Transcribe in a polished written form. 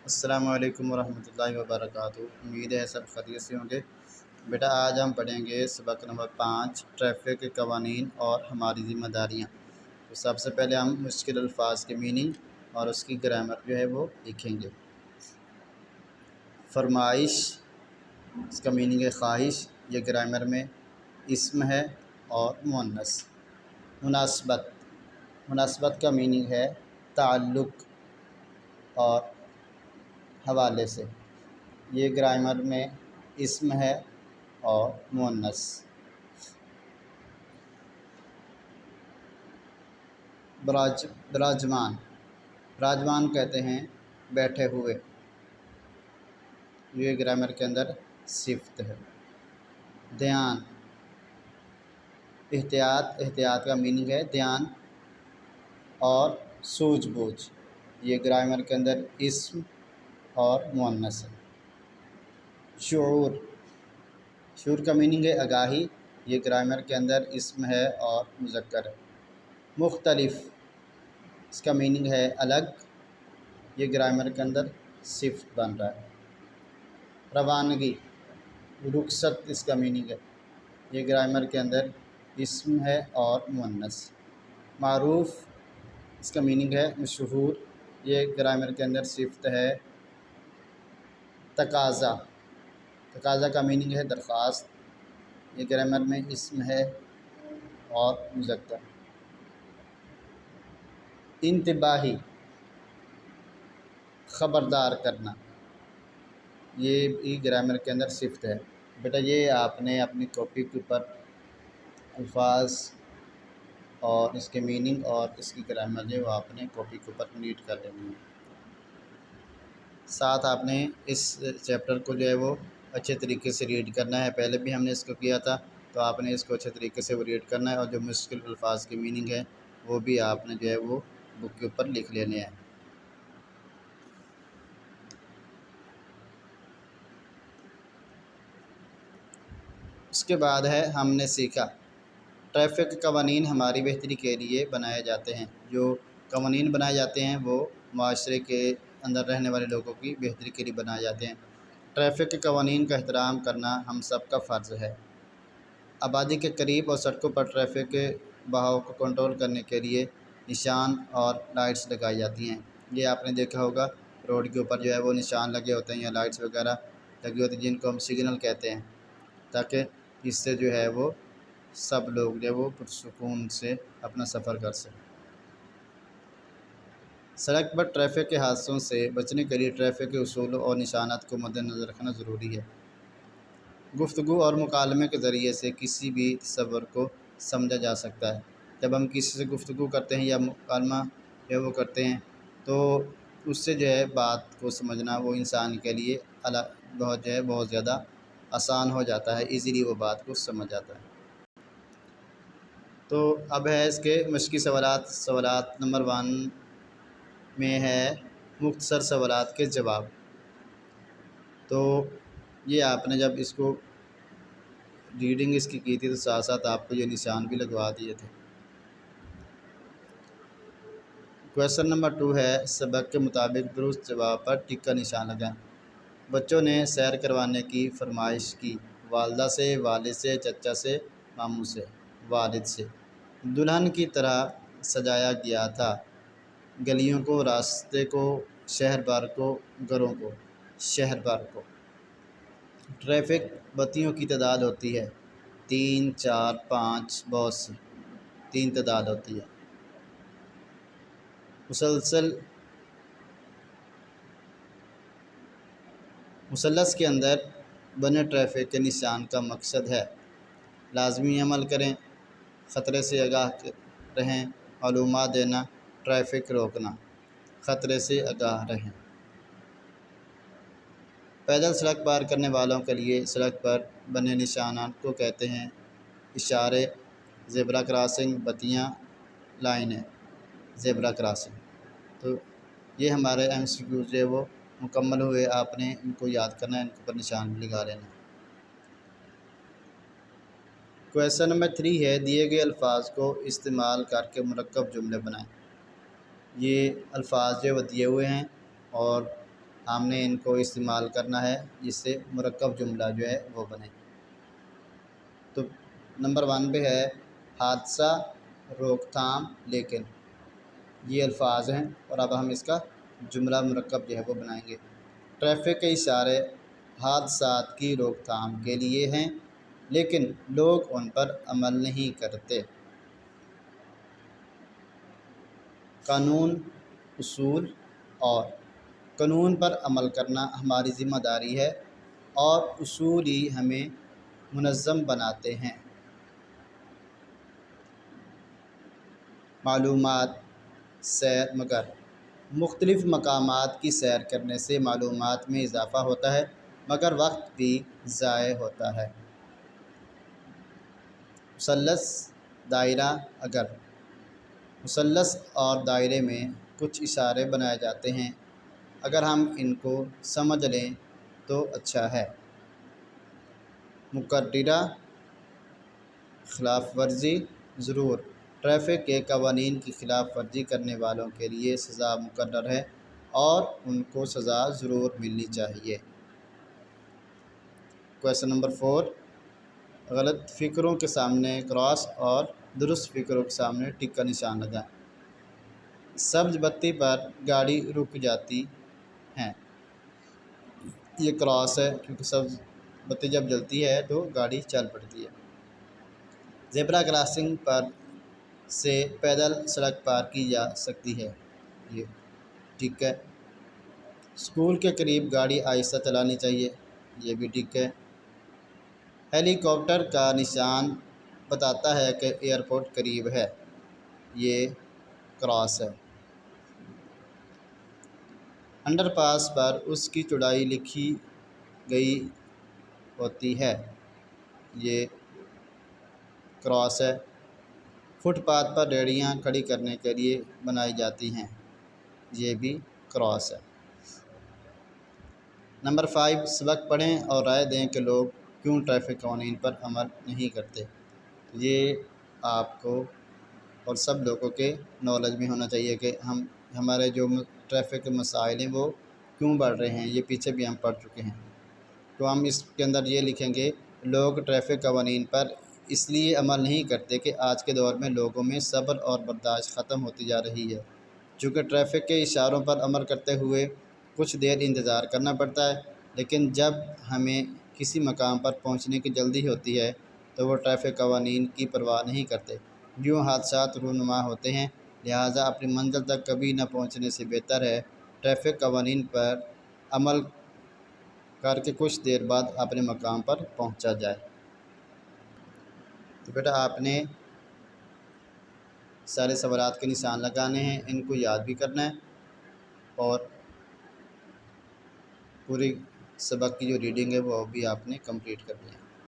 السلام علیکم ورحمۃ اللہ وبرکاتہ۔ امید ہے سب خیریت سے ہوں گے۔ بیٹا آج ہم پڑھیں گے سبق نمبر 5 ٹریفک کے قوانین اور ہماری ذمہ داریاں۔ تو سب سے پہلے ہم مشکل الفاظ کے میننگ اور اس کی گرامر جو ہے وہ لکھیں گے۔ فرمائش، اس کا میننگ ہے خواہش، یہ گرامر میں اسم ہے اور مؤنث۔ مناسبت، مناسبت کا میننگ ہے تعلق اور حوالے سے، یہ گرامر میں اسم ہے اور مؤنث۔ براجمان، براجمان کہتے ہیں بیٹھے ہوئے، یہ گرامر کے اندر صفت ہے۔ دھیان، احتیاط، احتیاط کا میننگ ہے دھیان اور سوجھ بوجھ، یہ گرامر کے اندر اسم اور مؤنث ہے۔ شعور، شعور کا میننگ ہے آگاہی، یہ گرامر کے اندر اسم ہے اور مذکر ہے۔ مختلف، اس کا میننگ ہے الگ، یہ گرامر کے اندر صفت بن رہا ہے۔ روانگی، رخصت، اس کا میننگ ہے، یہ گرامر کے اندر اسم ہے اور مؤنث۔ معروف، اس کا میننگ ہے مشہور، یہ گرامر کے اندر صفت ہے۔ تقاضا، تقاضا کا میننگ ہے درخواست، یہ گرامر میں اسم ہے اور مذکر۔ انتباہی، خبردار کرنا، یہ بھی گرامر کے اندر صفت ہے۔ بیٹا یہ آپ نے اپنی کاپی کے اوپر الفاظ اور اس کے میننگ اور اس کی گرامر جو ہے وہ آپ نے کاپی کے اوپر نوٹ کر لینی ہے۔ ساتھ آپ نے اس چیپٹر کو جو ہے وہ اچھے طریقے سے ریڈ کرنا ہے، پہلے بھی ہم نے اس کو کیا تھا، تو آپ نے اس کو اچھے طریقے سے وہ ریڈ کرنا ہے، اور جو مشکل الفاظ کی میننگ ہے وہ بھی آپ نے جو ہے وہ بک کے اوپر لکھ لینے ہیں۔ اس کے بعد ہے ہم نے سیکھا، ٹریفک کے قوانین ہماری بہتری کے لیے بنائے جاتے ہیں۔ جو قوانین بنائے جاتے ہیں وہ معاشرے کے اندر رہنے والے لوگوں کی بہتری کے لیے بنائے جاتے ہیں۔ ٹریفک کے قوانین کا احترام کرنا ہم سب کا فرض ہے۔ آبادی کے قریب اور سڑکوں پر ٹریفک کے بہاؤ کو کنٹرول کرنے کے لیے نشان اور لائٹس لگائی جاتی ہیں۔ یہ آپ نے دیکھا ہوگا، روڈ کے اوپر جو ہے وہ نشان لگے ہوتے ہیں یا لائٹس وغیرہ لگی ہوتی ہیں، جن کو ہم سگنل کہتے ہیں، تاکہ اس سے جو ہے وہ سب لوگ جو ہے وہ پرسکون سے اپنا سفر کر سکیں۔ سڑک پر ٹریفک کے حادثوں سے بچنے کے لیے ٹریفک کے اصولوں اور نشانات کو مد نظر رکھنا ضروری ہے۔ گفتگو اور مکالمے کے ذریعے سے کسی بھی تصور کو سمجھا جا سکتا ہے۔ جب ہم کسی سے گفتگو کرتے ہیں یا مکالمہ جو ہے وہ کرتے ہیں تو اس سے جو ہے بات کو سمجھنا وہ انسان کے لیے بہت زیادہ آسان ہو جاتا ہے، ایزیلی وہ بات کو سمجھ جاتا ہے۔ تو اب ہے اس کے مشقی سوالات۔ سوالات نمبر 1 میں ہے مختصر سوالات کے جواب۔ تو یہ آپ نے جب اس کو ریڈنگ اس کی تھی تو ساتھ ساتھ آپ کو یہ نشان بھی لگوا دیے تھے۔ کویشچن نمبر 2 ہے سبق کے مطابق درست جواب پر ٹک کا نشان لگائیں۔ بچوں نے سیر کروانے کی فرمائش کی، والدہ سے، والد سے، چچا سے، ماموں سے، والد سے۔ دلہن کی طرح سجایا گیا تھا، گلیوں کو، راستے کو، شہر بھر کو، گھروں کو، شہر بھر کو۔ ٹریفک بتیوں کی تعداد ہوتی ہے 3، 4، 5، بہت سی، 3 تعداد ہوتی ہے۔ مثلث کے اندر بنے ٹریفک کے نشان کا مقصد ہے لازمی عمل کریں، خطرے سے آگاہ رہیں، معلومات دینا، ٹریفک روکنا، خطرے سے آگاہ رہیں۔ پیدل سڑک پار کرنے والوں کے لیے سڑک پر بنے نشانات کو کہتے ہیں اشارے، زیبرا کراسنگ، بتیاں، لائنیں، زیبرا کراسنگ۔ تو یہ ہمارے MCQ جو ہے وہ مکمل ہوئے، آپ نے ان کو یاد کرنا ہے، ان کے اوپر نشان بھی لگا لینا ہے۔ کویشچن نمبر 3 ہے دیے گئے الفاظ کو استعمال کر کے مرکب جملے بنائیں۔ یہ الفاظ جو وہ دیے ہوئے ہیں اور ہم نے ان کو استعمال کرنا ہے جس سے مرکب جملہ جو ہے وہ بنے۔ تو نمبر 1 پہ ہے حادثہ، روک تھام، لیکن، یہ الفاظ ہیں اور اب ہم اس کا جملہ مرکب جو ہے وہ بنائیں گے۔ ٹریفک کے اشارے حادثات کی روک تھام کے لیے ہیں لیکن لوگ ان پر عمل نہیں کرتے۔ قانون، اصول اور قانون پر عمل کرنا ہماری ذمہ داری ہے اور اصول ہی ہمیں منظم بناتے ہیں۔ معلومات، سیر، مگر مختلف مقامات کی سیر کرنے سے معلومات میں اضافہ ہوتا ہے مگر وقت بھی ضائع ہوتا ہے۔ مثلث، دائرہ، اگر مثلث اور دائرے میں کچھ اشارے بنائے جاتے ہیں، اگر ہم ان کو سمجھ لیں تو اچھا ہے۔ مقررہ، خلاف ورزی، ضرور، ٹریفک کے قوانین کی خلاف ورزی کرنے والوں کے لیے سزا مقرر ہے اور ان کو سزا ضرور ملنی چاہیے۔ کویسچن نمبر 4، غلط فکروں کے سامنے کراس اور درست فکروں کے سامنے ٹک کا نشان لگائیں۔ سبز بتی پر گاڑی رک جاتی ہے، یہ کراس ہے کیونکہ سبز بتی جب جلتی ہے تو گاڑی چل پڑتی ہے۔ زیبرا کراسنگ پر سے پیدل سڑک پار کی جا سکتی ہے، یہ ٹک ہے۔ اسکول کے قریب گاڑی آہستہ چلانی چاہیے، یہ بھی ٹک ہے۔ ہیلی کاپٹر کا نشان بتاتا ہے کہ ایئرپورٹ قریب ہے، یہ کراس ہے۔ انڈر پاس پر اس کی چوڑائی لکھی گئی ہوتی ہے، یہ کراس ہے۔ فٹ پاتھ پر ریڑیاں کھڑی کرنے کے لیے بنائی جاتی ہیں، یہ بھی کراس ہے۔ نمبر 5، سبق پڑھیں اور رائے دیں کہ لوگ کیوں ٹریفک قوانین پر عمل نہیں کرتے۔ یہ آپ کو اور سب لوگوں کے نالج میں ہونا چاہیے کہ ہمارے جو ٹریفک کے مسائل ہیں وہ کیوں بڑھ رہے ہیں، یہ پیچھے بھی ہم پڑھ چکے ہیں۔ تو ہم اس کے اندر یہ لکھیں گے، لوگ ٹریفک قوانین پر اس لیے عمل نہیں کرتے کہ آج کے دور میں لوگوں میں صبر اور برداشت ختم ہوتی جا رہی ہے۔ چونکہ ٹریفک کے اشاروں پر عمل کرتے ہوئے کچھ دیر انتظار کرنا پڑتا ہے، لیکن جب ہمیں کسی مقام پر پہنچنے کی جلدی ہوتی ہے تو وہ ٹریفک قوانین کی پرواہ نہیں کرتے۔ یوں حادثات رونما ہوتے ہیں، لہٰذا اپنی منزل تک کبھی نہ پہنچنے سے بہتر ہے ٹریفک قوانین پر عمل کر کے کچھ دیر بعد اپنے مقام پر پہنچا جائے۔ تو بیٹا آپ نے سارے سوالات کے نشان لگانے ہیں، ان کو یاد بھی کرنا ہے اور پوری سبق کی جو ریڈنگ ہے وہ بھی آپ نے کمپلیٹ کرنی ہے۔